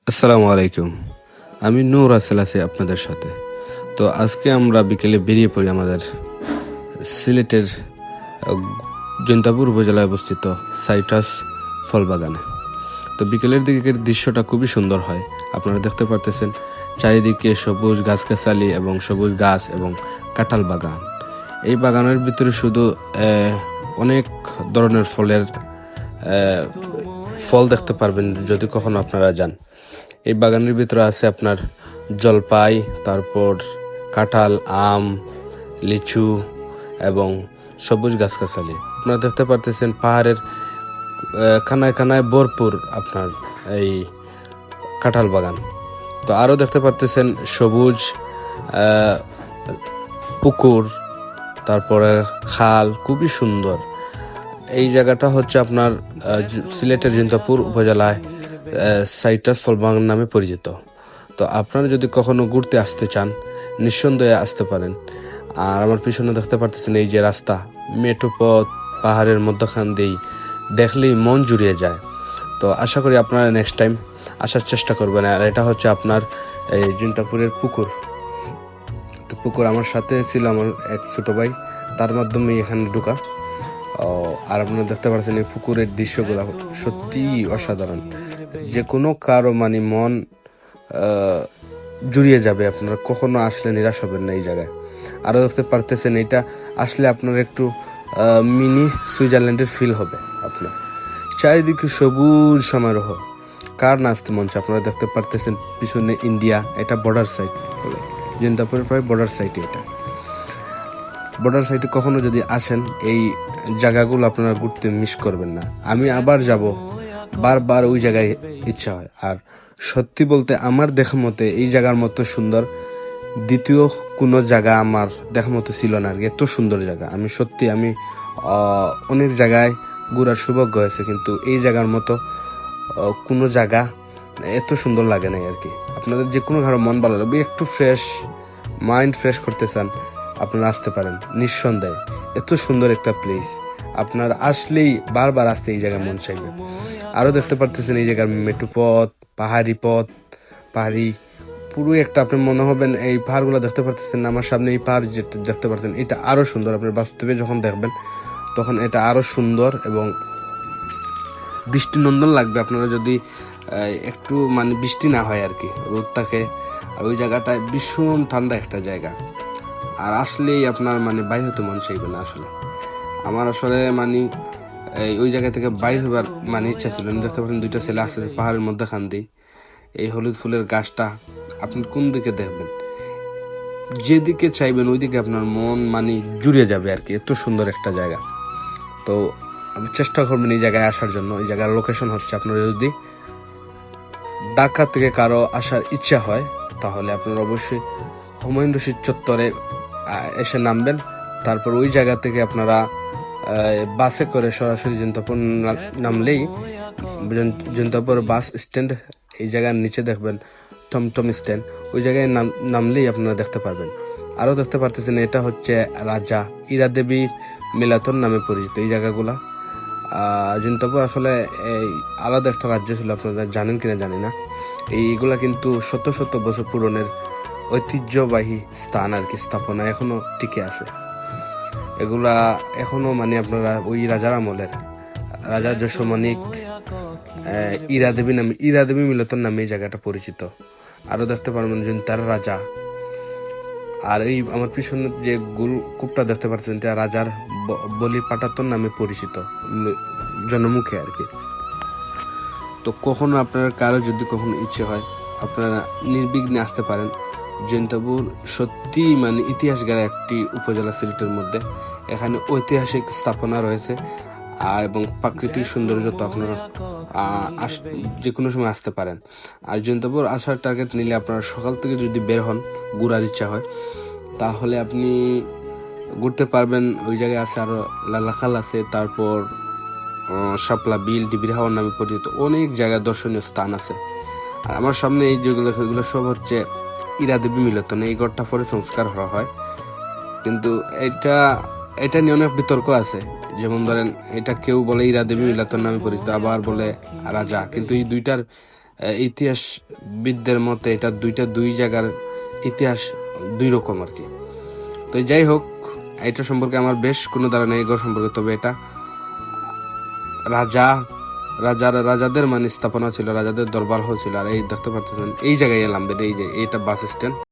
আসসালামু আলাইকুম। আমি নূর রাসেল আছি আপনাদের সাথে। তো আজকে আমরা বিকেলে বেরিয়ে পড়ি আমাদের সিলেটের জৈন্তাপুর উপজেলায় অবস্থিত সাইট্রাস ফল বাগানে। তো বিকেলের দিকের দৃশ্যটা খুবই সুন্দর হয়। আপনারা দেখতে পারতেছেন চারিদিকে সবুজ গাছগাছালি এবং সবুজ গাছ এবং কাঁঠাল বাগান। এই বাগানের ভিতরে শুধু অনেক ধরনের ফল দেখতে পারবেন যদি কখনো আপনারা যান। এই বাগানের ভিতরে আছে আপনার জলপাই, তারপর কাঁঠাল, আম, লিচু এবং সবুজ গাছগাছালি। আপনারা দেখতে পারতেছেন পাহাড়ের খানায় খানায় ভরপুর আপনার এই কাঁঠাল বাগান। তো আরও দেখতে পারতেছেন সবুজ পুকুর, তারপরে খাল, খুবই সুন্দর। এই জায়গাটা হচ্ছে আপনার সিলেটের জৈন্তাপুর উপজেলায় সাইট্রাস ফল বাগান নামে পরিচিত। তো আপনারা যদি কখনো ঘুরতে আসতে চান নিঃসন্দেহে আসতে পারেন। আর আমার পিছনে দেখতে পারতেছেন এই যে রাস্তা, মেঠো পথ পাহাড়ের মধ্যখান দিয়েই, দেখলেই মন জুড়িয়ে যায়। তো আশা করি আপনারা নেক্সট টাইম আসার চেষ্টা করবেন। আর এটা হচ্ছে আপনার এই জৈন্তাপুরের পুকুর। তো পুকুর আমার সাথে ছিল আমার এক ছোট ভাই, তার মাধ্যমে এখানে ঢোকা। আর আপনারা দেখতে পাচ্ছেন এই পুকুরের দৃশ্যগুলো সত্যি অসাধারণ। যে কোনো কারো মন জুড়িয়ে যাবে। আপনারা কখনো আসলে নিরাশ হবেন না এই জায়গায়। আরও দেখতে পারতেছেন এটা আসলে আপনার একটু মিনি সুইজারল্যান্ডের ফিল হবে। আপনার চারিদিকে সবুজ সমারোহ, কার নাচতে মঞ্চ। আপনারা দেখতে পারতেছেন পিছনে ইন্ডিয়া, এটা বর্ডার সাইড বলে, জৈন্তাপুরের প্রায় বর্ডার সাইডে। এটা বর্ডার সাইডে কখনো যদি আসেন এই জায়গাগুলো আপনারা ঘুরতে মিস করবেন না। আমি আবার যাব, বারবার ওই জায়গায় ইচ্ছা হয়। আর সত্যি বলতে আমার দেখার মতে এই জায়গার মতো সুন্দর দ্বিতীয় কোনো জায়গা আমার দেখার মতো ছিল না। আর এত সুন্দর জায়গা, আমি অনেক জায়গায় ঘোরার সৌভাগ্য হয়েছে, কিন্তু এই জায়গার মতো কোনো জায়গা এত সুন্দর লাগে নাই আর কি। আপনাদের যে কোনো কারো মন ভালো লাগবে, একটু মাইন্ড ফ্রেশ করতে চান, আপনারা আসতে পারেন নিঃসন্দেহে। এত সুন্দর একটা প্লেস, আপনার আসলেই বারবার আসতে এই জায়গায় মন চাইবে। আরও দেখতে পারতেছেন এই জায়গার মেঠো পথ, পাহাড়ি পুরো একটা, আপনি মনে হবেন এই পাহাড়গুলো দেখতে পারতেছেন আমার সামনে। এই পাহাড় যেটা দেখতে পাচ্ছেন এটা আরো সুন্দর। আপনার বাস্তবে যখন দেখবেন তখন এটা আরো সুন্দর এবং দৃষ্টিনন্দন লাগবে। আপনারা যদি একটু বৃষ্টি না হয় আর কি, রোদ থাকে, আর ওই জায়গাটায় ভীষণ ঠান্ডা একটা জায়গা। আর আসলেই আপনার বাইরে হতে মন চাইবে না। আসলে আমার ওই জায়গা থেকে বাইরে হবার ইচ্ছা ছিল। দেখতে পাচ্ছেন দুইটা ছেলে আসছে পাহাড়ের মধ্যে খান দিয়ে। এই হলুদ ফুলের গাছটা আপনি কোন দিকে দেখবেন, যেদিকে চাইবেন ওইদিকে আপনার মন জুড়ে যাবে আর কি। এত সুন্দর একটা জায়গা। তো আমি চেষ্টা করবেন এই জায়গায় আসার জন্য। এই জায়গার লোকেশন হচ্ছে, আপনারা যদি ঢাকা থেকে কারো আসার ইচ্ছা হয় তাহলে আপনারা অবশ্যই হুমায়ুন রশিদ চত্বরে এসে নামবেন। তারপর ওই জায়গা থেকে আপনারা বাসে করে সরাসরি জৈন্তাপুর নামলেই জৈন্তাপুর বাস স্ট্যান্ড, এই জায়গার নিচে দেখবেন টমটম স্ট্যান্ড, ওই জায়গায় নামলেই আপনারা দেখতে পারবেন। আরও দেখতে পারতেছেন এটা হচ্ছে রাজা ইরা দেবীর মিলাতন নামে পরিচিত এই জায়গাগুলা। জৈন্তাপুর আসলে এই আলাদা একটা রাজ্য ছিল, আপনারা জানেন কিনা জানি না। এইগুলা কিন্তু শত শত বছর পুরনের ঐতিহ্যবাহী স্থান আর কি, স্থাপনা এখনো টিকে আছে। এগুলা এখনো আপনারা ওই রাজার আমলের, রাজা যশোমানিক ইরা দেবী মিলতন নামে এই জায়গাটা পরিচিত। আরো দেখতে পারবেন তার রাজা। আর এই আমার পিছনে যে কূপটা দেখতে পাচ্ছেন এটা রাজার বলি পাটাতন নামে পরিচিত জনমুখে আর কি। তো কখনো আপনার কারো যদি কখনো ইচ্ছে হয় আপনারা নির্বিঘ্নে আসতে পারেন। জৈন্তাপুর সত্যি ইতিহাস গেরা একটি উপজেলা সিলেটের মধ্যে। এখানে ঐতিহাসিক স্থাপনা রয়েছে আর এবং প্রাকৃতিক সৌন্দর্য, তো আপনারা যে কোনো সময় আসতে পারেন। আর জৈন্তাপুর আসার টার্গেট নিলে আপনারা সকাল থেকে যদি বের হন, ঘোরার ইচ্ছা হয়, তাহলে আপনি ঘুরতে পারবেন। ওই জায়গায় আছে আরো লালাখাল আছে, তারপর শাপলা বিল, ডিবির হাওয়ার নামে পরিচিত অনেক জায়গায় দর্শনীয় স্থান আছে। আর আমার সামনে এই যেগুলো এগুলো সব হচ্ছে ইরা দেবী মিলতন। এই ঘরটা পরে সংস্কার করা হয়, কিন্তু এটা নিয়ে অনেক বিতর্ক আছে। যেমন ধরেন এটা কেউ বলে ইরা দেবী মিলাতন নামে পরিচিত, আবার বলে রাজা, কিন্তু এই দুইটার ইতিহাসবিদদের মতে এটা দুই জায়গার ইতিহাস দুই রকম আর কি। তো যাই হোক, এটা সম্পর্কে আমার বেশ কোনো ধারণা এই ঘর সম্পর্কে। তবে এটা রাজাদের মানে স্থাপনা ছিল, রাজাদের দরবার হচ্ছিল। আর এই দেখতে পাচ্ছেন এই জায়গায় এলাম, এই যে এটা বাস স্ট্যান্ড।